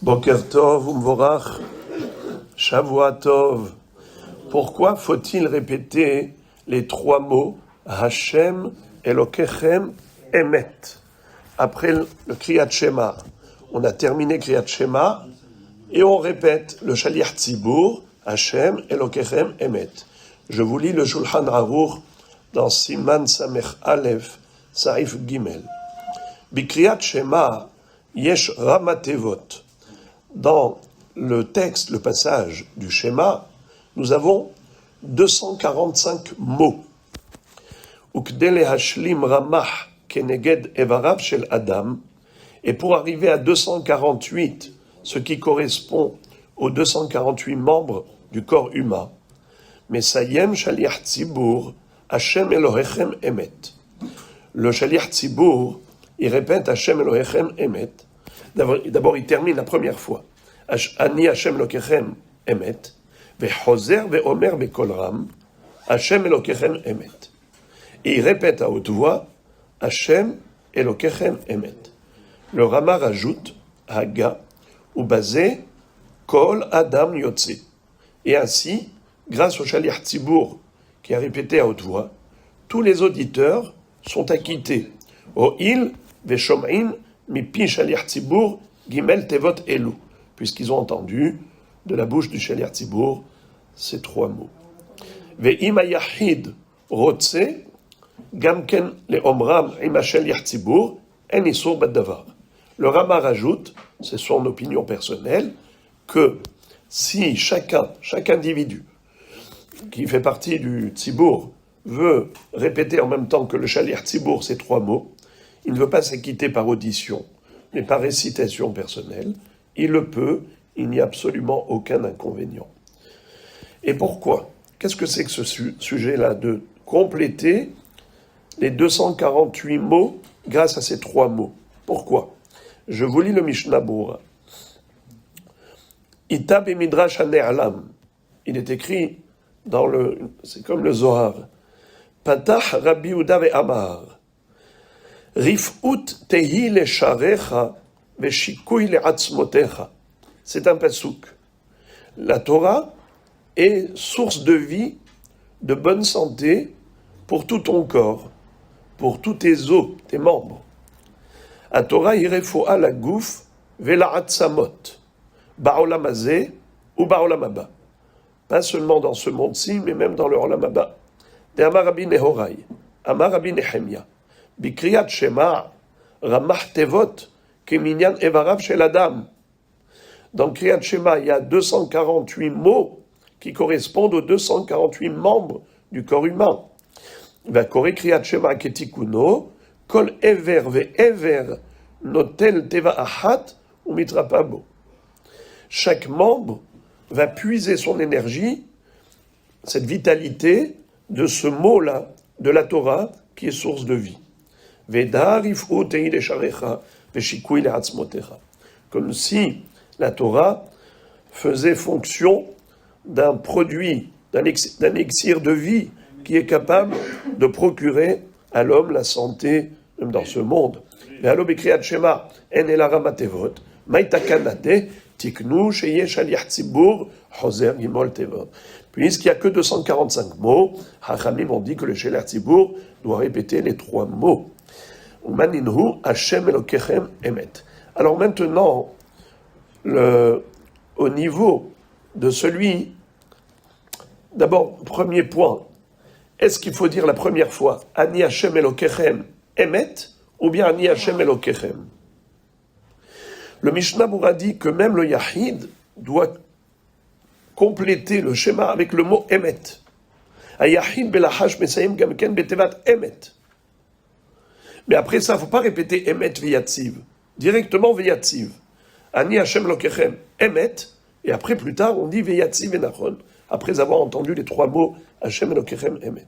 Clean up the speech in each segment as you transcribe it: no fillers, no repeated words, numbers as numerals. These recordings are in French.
Boker Tov, Umvorach, Shavua Tov. Pourquoi faut-il répéter les trois mots Hashem, Elokechem, Emet? Après le Kriyat Shema, on a terminé Kriyat Shema et on répète le Shaliach Tzibur, Hashem, Elokechem, Emet. Je vous lis le Shulchan Aruch dans Siman Samech Aleph, Saif Gimel. Bikriyat Shema, Yesh Ramatevot. Dans le texte, le passage du Shema, nous avons 245 mots. Ukdele hashlim ramah keneged evarav shel adam. Et pour arriver à 248, ce qui correspond aux 248 membres du corps humain, Mesayem shaliach tzibur, Hashem Elohechem emet. Le shaliach tzibur, il répète Hashem Elohechem emet. D'abord, il termine la première fois. Ani Hashem Elohechem emet. Ve'chozer ve'omer be'kol ram. Hashem Elohechem emet. Et il répète à haute voix Hashem Elohechem emet. Le Rama rajoute Haga ou basé Kol Adam Yotze. Et ainsi, grâce au Shaliach Tzibur qui a répété à haute voix, tous les auditeurs sont acquittés. O il ve'shom'in mipi Shaliach Tzibur gimel tevot elu, puisqu'ils ont entendu de la bouche du Shaliach Tzibur ces trois mots. Ve'im hayachid rotze gamken le'omram im Shaliach Tzibur en isur badavar. Le Rama rajoute, c'est son opinion personnelle, que si chaque individu qui fait partie du Tzibur veut répéter en même temps que le Shaliach Tzibur ces trois mots, il ne veut pas s'acquitter par audition, mais par récitation personnelle, il le peut, il n'y a absolument aucun inconvénient. Et pourquoi? Qu'est-ce que c'est que ce sujet-là de compléter les 248 mots grâce à ces trois mots? Pourquoi? Je vous lis le Mishnah Bura. Ita b'midrash hane'alam. Il est écrit c'est comme le Zohar. Patach Rabbi Yehuda ve'amar. Rif'ut tehi le'sharecha ve'shikui le'atzmotecha. C'est un pasouk. La Torah est source de vie, de bonne santé pour tout ton corps, pour tous tes os, tes membres. A Torah irefoa la gouf ve'la'atzamot. Ba'olam hazeh ou ba'olam haba. Pas seulement dans ce monde-ci, mais même dans le Olam haba. De Amar Rabbi Nehorai, Amar Rabbi Nehemia, Bikriyat Shema, Ramah Tevot, Keminyan Evarav Shel Adam. Dans Kriyat Shema, il y a 248 mots qui correspondent aux 248 membres du corps humain. Va Kore Kriyat Shema Ketikuno, Kol Ever Ve'ever, Notel Teva Ahat, ou Mitrapabo. Chaque membre va puiser son énergie, cette vitalité, de ce mot-là, de la Torah, qui est source de vie. Comme si la Torah faisait fonction d'un produit, d'un élixir de vie qui est capable de procurer à l'homme la santé, même dans ce monde. Puisqu'il n'y a que 245 mots, Hachamim ont dit que le Shaliach Tzibur doit répéter les trois mots. Alors maintenant, au niveau de celui, d'abord, premier point, est-ce qu'il faut dire la première fois Ani Hashem Elokechem Emet ou bien Ani Hashem Elokechem? Le Mishnah Bura dit que même le Yahid doit compléter le schéma avec le mot Emet. Yahid belahash mesayim gamken betevat Emet. Mais après ça, il ne faut pas répéter Emet veyatziv. Directement veyatziv. Ani Hashem Lokechem Emet. Et après, plus tard, on dit veyatziv et nachon. Après avoir entendu les trois mots Hashem Lokechem Emet.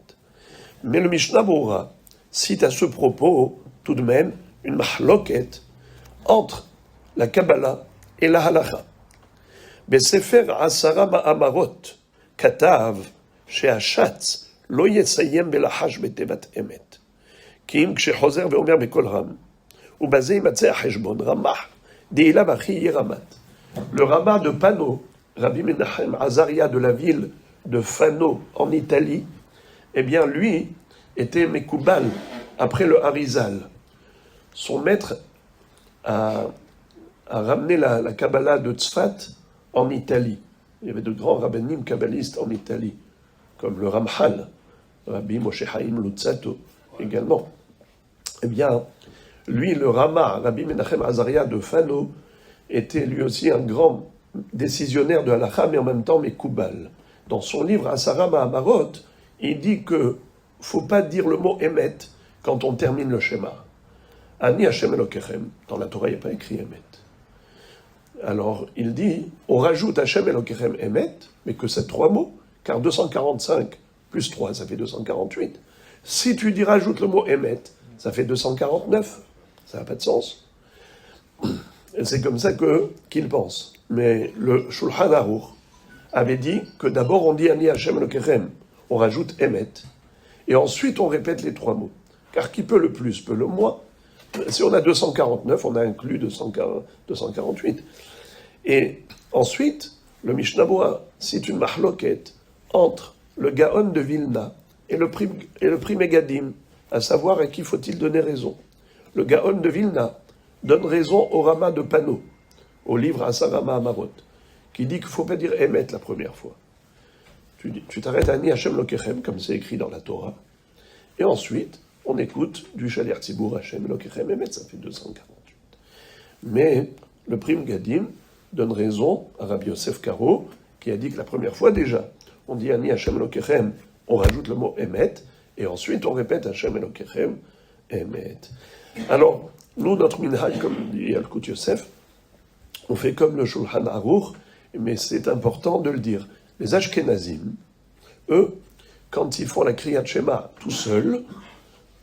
Mais le Mishnah Bura cite à ce propos, tout de même, une mahloket entre la Kabbalah et la Halacha. Besefer Asara Ma'amarot, Katav, She'ashatz, Lo Yesayem Belahash Betevat Emet. Kim Kshechozer Ve'omer Bekol Ram. ובזה ימצא החשבון רמ"ח Deila Bachi Yeramat. Le rabbin de Pano, Rabbi Menachem Azaria de la ville de Fano en Italie, eh bien lui était Mekoubal après le Harizal. Son maître a ramené la Kabbalah de Tzfat en Italie. Il y avait de grands rabbinim kabbalistes en Italie, comme le Ramchal, Rabbi Moshe Chaim Luzzatto également. Eh bien, lui, le Rama, Rabbi Menachem Azaria de Fano, était lui aussi un grand décisionnaire de halakha, mais en même temps Mekoubal. Dans son livre Asara Mahamarot, il dit que ne faut pas dire le mot Emet quand on termine le schéma. Ani Hashem Elokechem. Dans la Torah, il n'y a pas écrit Emet. Alors, il dit, on rajoute Hashem Elokechem Emet, mais que c'est 3 mots, car 245 plus 3, ça fait 248. Si tu dis rajoute le mot Emet, ça fait 249. Ça n'a pas de sens. Et c'est comme ça qu'il pense. Mais le Shulchan Aruch avait dit que d'abord on dit Ani Hashem Elokechem, on rajoute Emet, et ensuite on répète les 3 mots. Car qui peut le plus, peut le moins. Si on a 249, on a inclus 248. Et ensuite, le Mishnah Boa cite une mahloket entre le Gaon de Vilna et le Pri Megadim, à savoir à qui faut-il donner raison. Le Gaon de Vilna donne raison au Rama de Pano, au livre Asara Mahamarot, qui dit qu'il ne faut pas dire Emet la première fois. Tu t'arrêtes à Ani Hashem Lokechem, comme c'est écrit dans la Torah, et ensuite, on écoute du Shalir Tzibour Hashem Elokechem Emet, ça fait 248. Mais le Pri Megadim donne raison à Rabbi Yosef Karo, qui a dit que la première fois déjà, on dit Ani Hashem Elokechem, on rajoute le mot Emet, et ensuite on répète Hashem Elokechem Emet. Alors, nous, notre minhaj, comme dit Yalkut Yosef, on fait comme le Shulchan Aruch, mais c'est important de le dire. Les Ashkenazim, eux, quand ils font la Kriyat Shema tout seuls,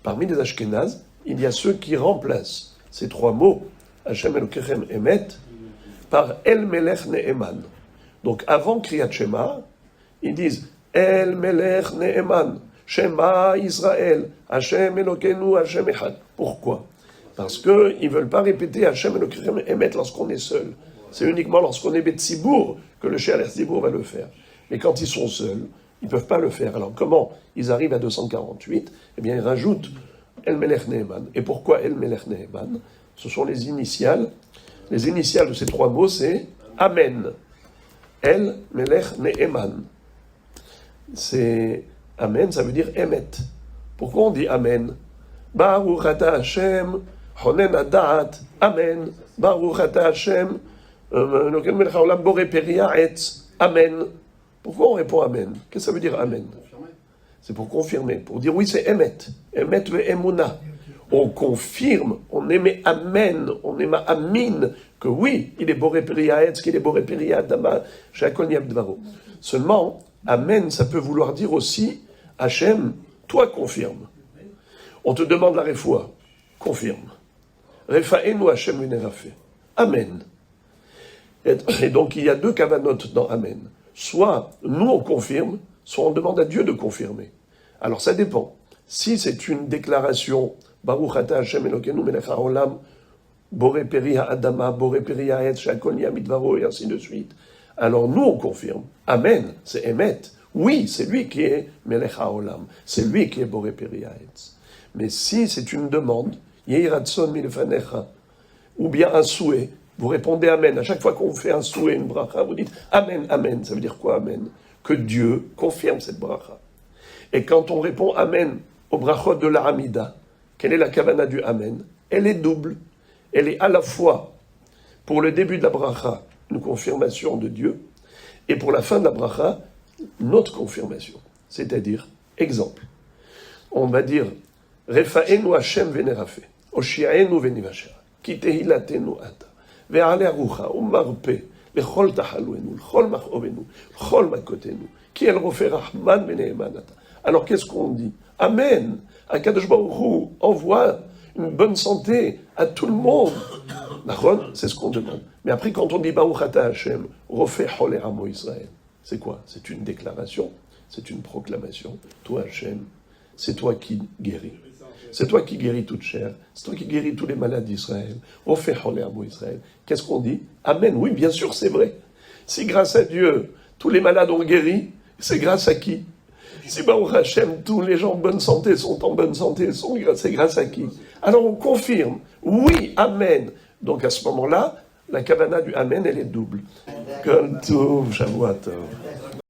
parmi les Ashkenazes, il y a ceux qui remplacent ces 3 mots, Hashem Elokechem Emet, par El Melech Ne'eman. Donc avant Kriyat Shema, ils disent El Melech Ne'eman, Shema Israël, Hashem Elokenu, Hashem Echad. Pourquoi ? Parce qu'ils ne veulent pas répéter Hashem Elokechem Emet lorsqu'on est seul. C'est uniquement lorsqu'on est Betzibour que le Shalir Tzibour va le faire. Mais quand ils sont seuls, ils ne peuvent pas le faire. Alors comment ils arrivent à 248 ? Eh bien, ils rajoutent El Melech Ne'eman. Et pourquoi El Melech Ne'eman ? Ce sont les initiales. Les initiales de ces 3 mots, c'est Amen. El Melech Ne'eman. C'est Amen, ça veut dire Emet. Pourquoi on dit Amen ? Baruch ata Hashem, Honen Adat, Amen. Baruch ata Hashem, Elokeinu melech haolam borei peri ha'etz, Amen. Pourquoi on répond Amen ? Qu'est-ce que ça veut dire Amen ? C'est pour confirmer, pour dire oui, c'est Emet. Emet ve Emuna. On confirme, on émet Amen, on émet Amin, que oui, il est borei peri ha'etz, qu'il est borei peri ha'adama, she'akol niyeh b'dvaro. Seulement, Amen, ça peut vouloir dire aussi Hachem, toi confirme. On te demande la refoua, confirme. Refa'enu Hachem v'nerafeh. Amen. Et donc il y a 2 kavanotes dans Amen. Soit nous on confirme, soit on demande à Dieu de confirmer. Alors ça dépend. Si c'est une déclaration, Baruch ata Hashem Elokeinu melech haolam, borei peri ha'adama, borei peri ha'etz, she'akol niyeh b'dvaro, et ainsi de suite. Alors nous on confirme. Amen, c'est Emet. Oui, c'est lui qui est melech haolam. C'est lui qui est borei peri ha'etz. Mais si c'est une demande, Yehi ratson milfanecha, ou bien un souhait, vous répondez Amen. À chaque fois qu'on fait un souhait, une bracha, vous dites Amen, Amen. Ça veut dire quoi, Amen ? Que Dieu confirme cette bracha. Et quand on répond Amen au brachot de la Hamida, quelle est la kavana du Amen ? Elle est double. Elle est à la fois, pour le début de la bracha, une confirmation de Dieu, et pour la fin de la bracha, notre confirmation. C'est-à-dire, exemple, on va dire Refa'enu Hashem v'nerafeh, Oshia'enu v'nivashera, ki tehilatenu ata. ועלי ארוחה ומרפא לכל תחלואנו, לכל מכאובנו, לכל מכותנו, כי אל רופא רחמן ונאמן אתה. Alors qu'est-ce qu'on dit ? Amen. Akadosh Baruch Hu envoie une bonne santé à tout le monde. D'accord ? C'est ce qu'on demande. Mais après, quand on dit Baruch ata Hashem, Rofeh Holeh Amo Israël, c'est quoi ? C'est une déclaration, c'est une proclamation. Toi Hashem, c'est toi qui guéris. C'est toi qui guéris toute chair. C'est toi qui guéris tous les malades d'Israël. On fait Holé Amo Israël. Qu'est-ce qu'on dit? Amen. Oui, bien sûr, c'est vrai. Si grâce à Dieu, tous les malades ont guéri, c'est grâce à qui? Si Baruch Hashem, tous les gens en bonne santé sont en bonne santé, c'est grâce à qui? Alors on confirme. Oui, Amen. Donc à ce moment-là, la kavana du Amen, elle est double. Kol Tov, Shavuot Tov.